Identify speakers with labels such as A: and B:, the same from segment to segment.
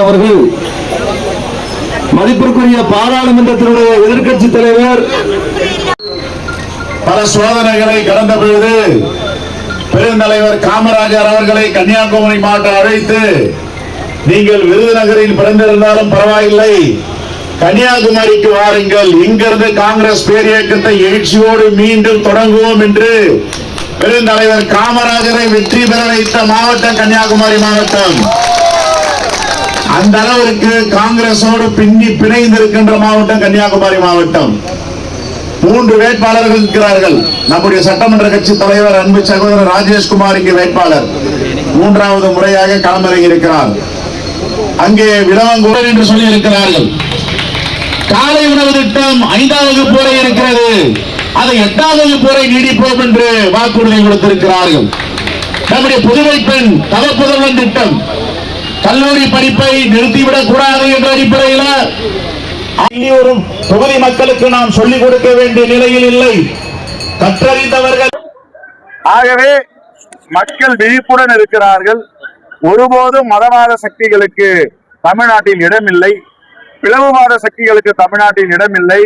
A: அவர்கள், மதிப்பிற்குரிய பாராளுமன்றத்தினுடைய எதிர்க்கட்சி தலைவர்,
B: பல சோதனைகளை கடந்த பொழுது பெருந்தலைவர் காமராஜர் அவர்களை கன்னியாகுமரி மாவட்டம் அழைத்து, நீங்கள் விருதுநகரில் பிறந்திருந்தாலும் பரவாயில்லை, கன்னியாகுமரிக்கு வாருங்கள், இங்கிருந்து காங்கிரஸ் பேரியக்கத்தை எழுச்சியோடு மீண்டும் தொடங்குவோம் என்று பெருந்தலைவர் காமராஜரை வெற்றி பெற வைத்த மாவட்டம் கன்னியாகுமரி மாவட்டம். அந்த அளவிற்கு காங்கிரசோடு பிணைந்திருக்கின்ற மாவட்டம் கன்னியாகுமரி மாவட்டம். 3 வேட்பாளர்கள் இருக்கிறார்கள். நம்முடைய சட்டமன்ற கட்சி தலைவர் அன்பு சகோதரர் ராஜேஷ்குமார் இங்கே வேட்பாளர், 3வது முறையாக களமிறங்கி இருக்கிறார். அங்கே விளவங்கூர் என்று சொல்லி இருக்கிறார்கள். காலை உணவு திட்டம் 5வது வகுப்பு வரை இருக்கிறது, அதை 8வது வகுப்பு வரை நீடிப்போம் என்று வாக்குறுதி கொடுத்திருக்கிறார்கள். நம்முடைய புதுவை பெண் தவப்புதல்வன் திட்டம், கல்லூரி படிப்பை நிறுத்திவிடக் கூடாது என்ற அடிப்படையில் ஒரு தொகுதி மக்களுக்கு நாம் சொல்லிக் கொடுக்க வேண்டிய நிலையில் இல்லை, கற்றறிந்தவர்கள். ஆகவே மக்கள் விழிப்புடன் இருக்கிறார்கள். ஒருபோதும் மதவாத சக்திகளுக்கு தமிழ்நாட்டில் இடமில்லை, பிளவுவாத சக்திகளுக்கு தமிழ்நாட்டில் இடமில்லை.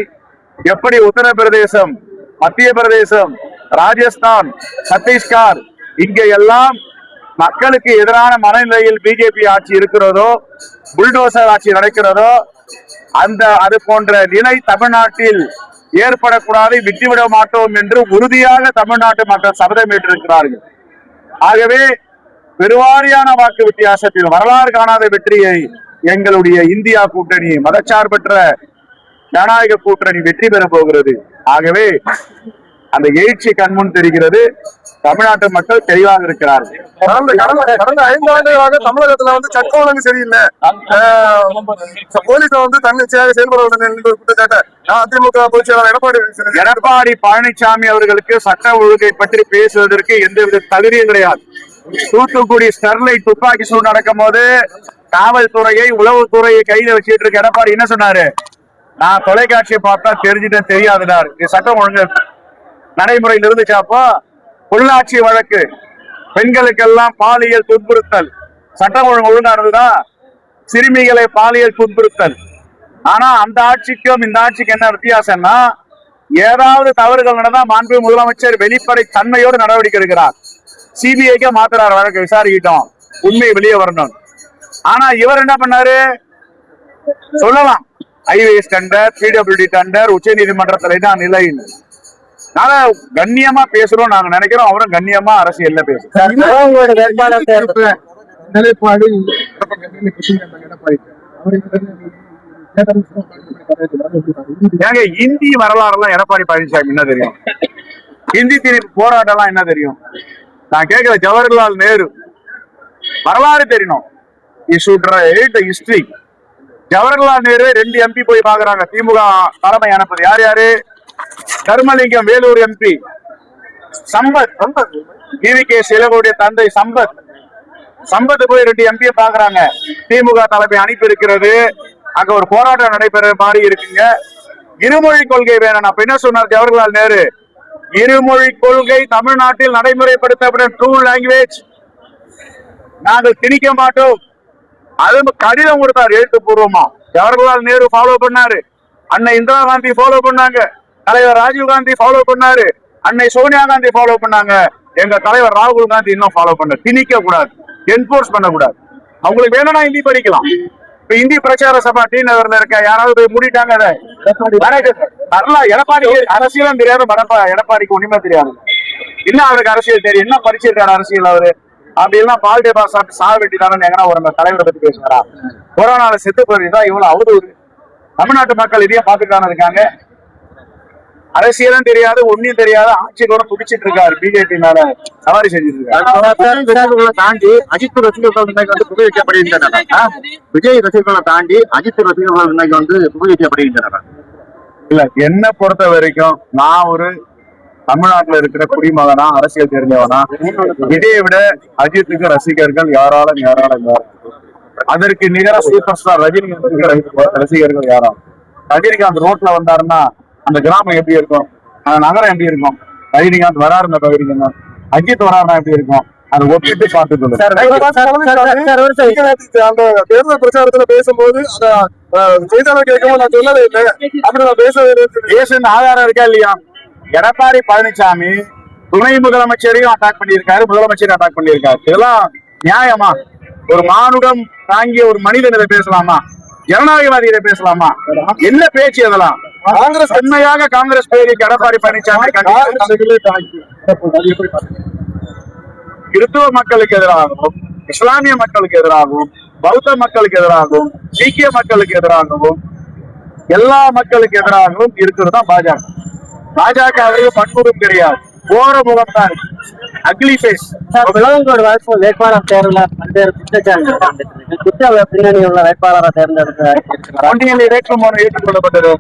B: எப்படி உத்தரப்பிரதேசம், மத்திய பிரதேசம், ராஜஸ்தான், சத்தீஸ்கர் இங்கே எல்லாம் மக்களுக்கு எதிரான மனநிலையில் பிஜேபி ஆட்சி இருக்கிறதோ, புல்டோசர் ஆட்சி நடக்கிறதோ, அது போன்ற நிலை தமிழ்நாட்டில் ஏற்படக்கூடாது, விட்டுவிட மாட்டோம் என்று உறுதியாக தமிழ்நாட்டு மக்கள் சபதம் ஏற்றிருக்கிறார்கள். ஆகவே பெருவாரியான வாக்கு வித்தியாசத்தில் வரலாறு காணாத வெற்றியை எங்களுடைய இந்தியா கூட்டணி, மதச்சார்பற்ற ஜனநாயக கூட்டணி வெற்றி பெற போகிறது. ஆகவே அந்த எழுச்சி கண்முன் தெரிகிறது. தமிழ்நாட்டு மக்கள் தெளிவாக இருக்கிறார்கள்.
C: கடந்த 5 ஆண்டுகளாக தமிழகத்துல சட்ட ஒழுங்கு சரியில்லை, போலீஸ் தன்னிச்சையாக செயல்படுவது குற்றச்சாட்டு அதிமுக பொதுச் செயலாளர்
B: எடப்பாடி பழனிசாமி அவர்களுக்கு சட்ட ஒழுங்கை பற்றி பேசுவதற்கு எந்தவித தகுதியும் கிடையாது. தூத்துக்குடி ஸ்டெர்லைட் துப்பாக்கி சூடு நடக்கும் போது காவல்துறையை, உளவுத்துறையை கையில வச்சுட்டு இருக்க எடப்பாடி என்ன சொன்னாரு? நான் தொலைக்காட்சியை பார்த்தா தெரிஞ்சுட்டேன், தெரியாதுனாரு. இது சட்டம் ஒழுங்கு நடைமுறையில் இருந்துச்சாப்போ? பொள்ளாச்சி வழக்கு, பெண்களுக்கெல்லாம் பாலியல் துன்புறுத்தல், சட்டம் ஒழுங்கு ஒழுங்கா இருந்துதான்? சிறுமிகளை பாலியல் துன்புறுத்தல். ஆனா அந்த ஆட்சிக்கும் இந்த ஆட்சிக்கு என்ன வித்தியாசம்னா, ஏதாவது தவறுகள் நடந்தா மாண்பு முதலமைச்சர் வெளிப்படை தன்மையோடு நடவடிக்கை எடுக்கிறார். சிபிஐக்கு மாத்துறாரு, வழக்கு விசாரிக்கிட்டோம், உண்மை வெளியே வரணும். ஆனா இவர் என்ன பண்ணாரு? சொல்லலாம், ஐஏஎஸ் டெண்டர், பிடபிள்யூடி டெண்டர், உச்ச நீதிமன்றத்தில் தான் நிலை. நாங்க கண்ணியமா பேசுறோம், நாங்க நினைக்கிறோம். அவரும் கண்ணியமா அரசியல்ல பேசுறோம். இந்தி வரலாறு எல்லாம் எடப்பாடி பழனிசாமி என்ன தெரியும்? இந்தி திணிப்பு போராட்டம் எல்லாம் என்ன தெரியும்? நான் கேட்கிற ஜவஹர்லால் நேரு வரலாறு தெரியணும். ஹிஸ்டரி. ஜவஹர்லால் நேரு 2 எம்பி போய் பாக்குறாங்க. திமுக தலைமை அனுப்புது யார் யாரு? தர்மலிங்கம் வேலூர் எம்பி, சம்பத், ஈவிகே சிலகோடைய தந்தை சம்பத் போய் 2 எம்பியை பாக்குறாங்க. திமுக தலைமை அனுப்பி இருக்கிறது. அங்க ஒரு போராட்டம் நடைபெற மாதிரி இருக்குங்க. இருமொழி கொள்கை வேணும். அப்ப என்ன சொன்னார் ஜவஹர்லால் நேரு? இருமொழி கொள்கை தமிழ்நாட்டில் நடைமுறைப்படுத்தப்பட்ட ட்ரூ லாங்குவேஜ், நாங்கள் திணிக்க மாட்டோம். அது கடிதம் கொடுத்தார் எழுத்துப்பூர்வமா. ஜவஹர்லால் நேரு ஃபாலோ பண்ணாரு, அன்னை இந்திரா காந்தி ஃபாலோ பண்ணாங்க, தலைவர் ராஜீவ் காந்தி ஃபாலோ பண்ணாரு, அன்னை சோனியா காந்தி ஃபாலோ பண்ணாங்க. எங்க தலைவர் ராகுல் காந்தி இன்னும் ஃபாலோ பண்ண. திணிக்க கூடாது, என்போர்ஸ் பண்ணக்கூடாது. அவங்களுக்கு வேணும்னா ஹிந்தி படிக்கலாம். இப்ப இந்தி பிரச்சார சபா டி நகர்ல இருக்க யாராவது போய் மூடிட்டாங்க. எடப்பாடி அரசியலும் தெரியாது, எடப்பாடிக்கு ஒண்ணுமே தெரியாது. இன்னும் அவருக்கு அரசியல் தெரியும், என்ன படிச்சிருக்காரு அரசியல் அவரு? அப்படி எல்லாம் பால்டே பாஸ் சாப்பிட்டு சாக வெட்டிதானு எங்கன்னா ஒரு தலைவரை பத்தி பேசுவாரா? கொரோனால செத்து போயிருந்தா இவ்வளவு அவதூறு. தமிழ்நாட்டு மக்கள் இதையும் பார்த்துட்டு இருக்காங்க. அரசியலும் தெரியாது, ஒன்னும் தெரியாது, ஆட்சி கூட துடிச்சிட்டு இருக்காரு. பிஜேபி மேல சவாரி செஞ்சிட்டு இருக்காரு.
C: தாண்டி அஜித் ரசிகர்கள் இன்னைக்கு புகை வைக்கப்படுகின்றனர். விஜய் ரசிகர்களை தாண்டி அஜித் ரசிகர்கள் இன்னைக்கு புகை வைக்கப்படுகின்றனர்.
B: இல்ல, என்ன பொறுத்த வரைக்கும் நான் ஒரு தமிழ்நாட்டுல இருக்கிற குடிமகனா, அரசியல் தெரிஞ்சவனா, இதை விட அஜித்துக்கு ரசிகர்கள் யாராலும் அதற்கு நிகர சூப்பர் ஸ்டார் ரஜினிகாந்த் ரசிகர்கள் யாராலும். ரஜினிகாந்த் ரோட்ல வந்தாருன்னா அந்த கிராமம் எப்படி இருக்கும், அந்த நகரம் எப்படி இருக்கும்? ரஜினிகாந்த் வராரு இந்த பகுதிக்கு, அஜித் வராருன்னா எப்படி இருக்கும்? அதை ஒப்பிட்டு பார்த்துக் கொள்ளுங்க.
A: அந்த தேர்தல் பிரச்சாரத்துல பேசும்போது செய்தியாளர் கேட்கவும் நான் சொல்லவே இல்லை, அப்படி நான்
B: பேசுன ஆதாரம் இருக்கா இல்லையா? எடப்பாடி பழனிசாமி துணை முதலமைச்சரையும் அட்டாக் பண்ணியிருக்காரு, முதலமைச்சரையும் அட்டாக் பண்ணியிருக்காரு. இதெல்லாம் நியாயமா? ஒரு மானுடம் தாங்கிய ஒரு மனிதன் இதை பேசலாமா? ஜனநாயகவாதி இதை பேசலாமா? என்ன பேச்சு அதெல்லாம்? காங்கிரஸ் உண்மையாக காங்கிரஸ் பேருக்கு எடப்பாடி பழனிசாமி கிறிஸ்துவ மக்களுக்கு எதிராகவும், இஸ்லாமிய மக்களுக்கு எதிராகவும், பௌத்த மக்களுக்கு எதிராகவும், சீக்கிய மக்களுக்கு எதிராகவும், எல்லா மக்களுக்கு எதிராகவும் இருக்கிறது தான் பாஜக. பாஜகவுக்கு பன்முகம் கிடையாது, போற முகம் தான் இருக்கு. Ugly face.
D: விலங்கோடு வேட்பாளர் தேர்தல பல்வேறு குற்ற பின்னணி உள்ள வேட்பாளரை தேர்ந்தெடுக்க
B: ஏற்றுக்கொள்ளப்பட்டது.